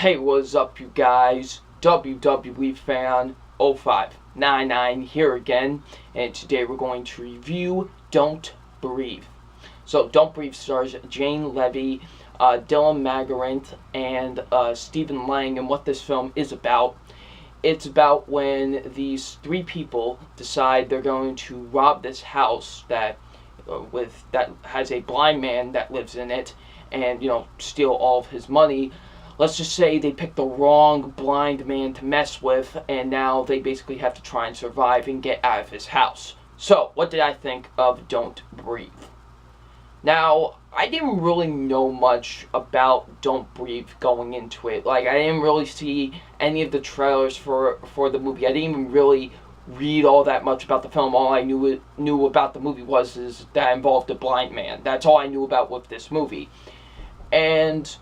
Hey, what's up, you guys? WWE Fan 0599 here again, and today we're going to review Don't Breathe. So, Don't Breathe stars Jane Levy, Dylan Margarant, and Stephen Lang, and what this film is about. It's about when these three people decide they're going to rob this house that has a blind man that lives in it, and steal all of his money. Let's just say they picked the wrong blind man to mess with, and now they basically have to try and survive and get out of his house. So, what did I think of Don't Breathe? Now, I didn't really know much about Don't Breathe going into it. I didn't really see any of the trailers for the movie. I didn't even really read all that much about the film. All I knew about the movie is that it involved a blind man. That's all I knew about with this movie. And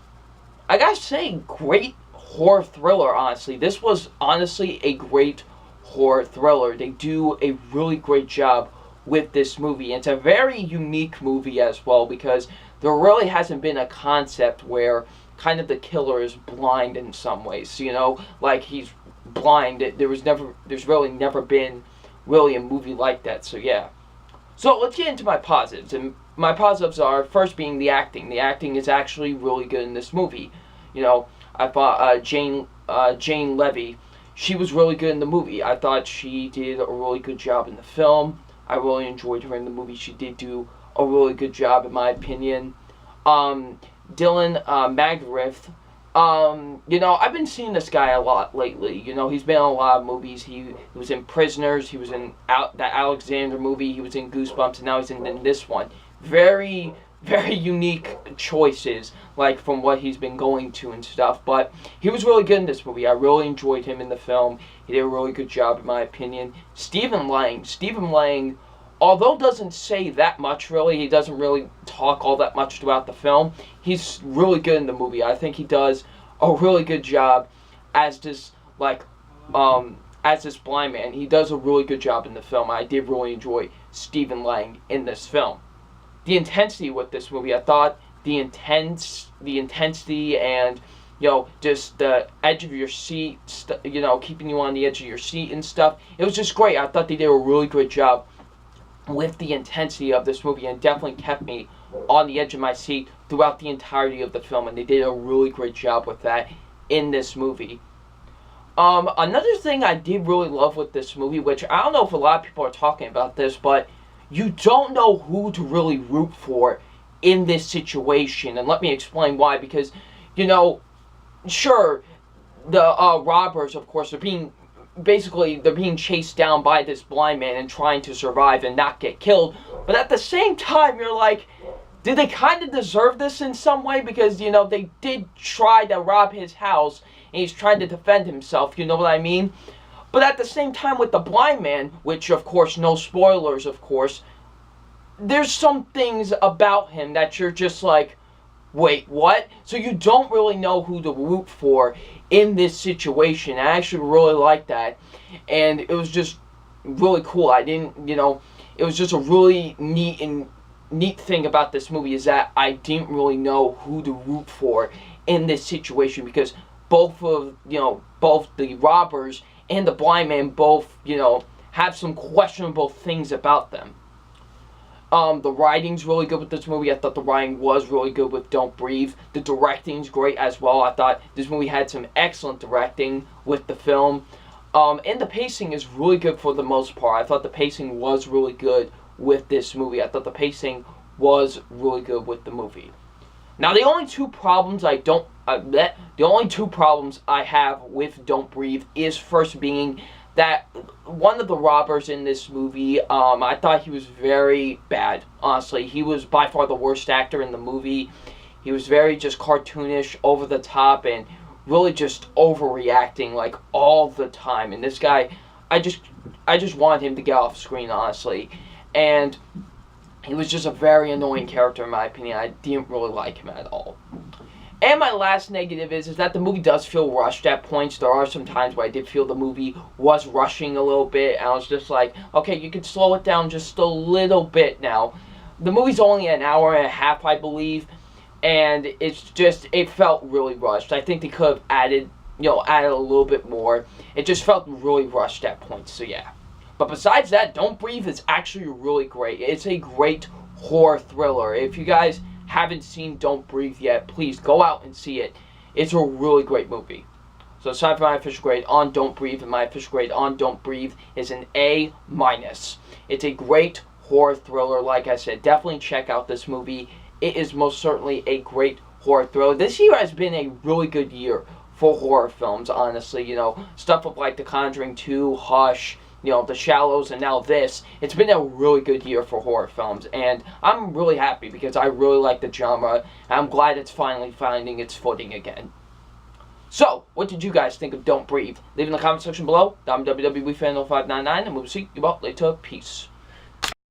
I gotta say, great horror thriller, honestly. This was honestly a great horror thriller. They do a really great job with this movie. It's a very unique movie as well, because there really hasn't been a concept where kind of the killer is blind in some ways. Like he's blind. There's really never been really a movie like that. So yeah. So let's get into my positives. And my positives are, first being the acting. The acting is actually really good in this movie. I thought Jane Levy, she was really good in the movie. I thought she did a really good job in the film. I really enjoyed her in the movie. She did do a really good job, in my opinion. Dylan Margarant, I've been seeing this guy a lot lately. He's been in a lot of movies. He was in Prisoners. He was in that Alexander movie. He was in Goosebumps, and now he's in this one. Very, very unique choices, from what he's been going to and stuff. But he was really good in this movie. I really enjoyed him in the film. He did a really good job, in my opinion. Stephen Lang, although doesn't say that much, really, he doesn't really talk all that much throughout the film, he's really good in the movie. I think he does a really good job as this, as this blind man. He does a really good job in the film. I did really enjoy Stephen Lang in this film. The intensity with this movie, I thought the intensity and, just the edge of your seat, keeping you on the edge of your seat and stuff, it was just great. I thought they did a really great job with the intensity of this movie, and definitely kept me on the edge of my seat throughout the entirety of the film, and they did a really great job with that in this movie. Another thing I did really love with this movie, which I don't know if a lot of people are talking about this, but you don't know who to really root for in this situation, and let me explain why. Because, sure, the robbers, of course, they're being chased down by this blind man and trying to survive and not get killed. But at the same time, you're like, did they kind of deserve this in some way? Because, they did try to rob his house, and he's trying to defend himself, you know what I mean? But at the same time, with the blind man, which, of course, no spoilers, of course, there's some things about him that you're just like, wait, what? So you don't really know who to root for in this situation. I actually really like that. And it was just really cool. It was just a really neat thing about this movie, is that I didn't really know who to root for in this situation, because both the robbers and the blind man both, have some questionable things about them. The writing's really good with this movie. I thought the writing was really good with Don't Breathe. The directing's great as well. I thought this movie had some excellent directing with the film. And the pacing is really good for the most part. I thought the pacing was really good with this movie. I thought the pacing was really good with the movie. Now, the only two problems I have with Don't Breathe is, first being that one of the robbers in this movie, I thought he was very bad, honestly. He was by far the worst actor in the movie. He was very just cartoonish, over the top, and really just overreacting, all the time. And this guy, I just wanted him to get off screen, honestly. And he was just a very annoying character, in my opinion. I didn't really like him at all. And my last negative is that the movie does feel rushed at points. There are some times where I did feel the movie was rushing a little bit, and I was just like, okay, you can slow it down just a little bit now. The movie's only an hour and a half, I believe, and it felt really rushed. I think they could have added a little bit more. It just felt really rushed at points. So yeah. But besides that, Don't Breathe is actually really great. It's a great horror thriller. If you guys haven't seen Don't Breathe yet, please go out and see it. It's a really great movie. So aside from my official grade on Don't Breathe, and my official grade on Don't Breathe is an A-. It's a great horror thriller. Like I said, definitely check out this movie. It is most certainly a great horror thriller. This year has been a really good year for horror films, honestly. Stuff like The Conjuring 2, Hush, The Shallows, and now this. It's been a really good year for horror films, and I'm really happy because I really like the genre, and I'm glad it's finally finding its footing again. So, what did you guys think of Don't Breathe? Leave in the comment section below. I'm WWEFan0599, and we'll see you all later. Peace.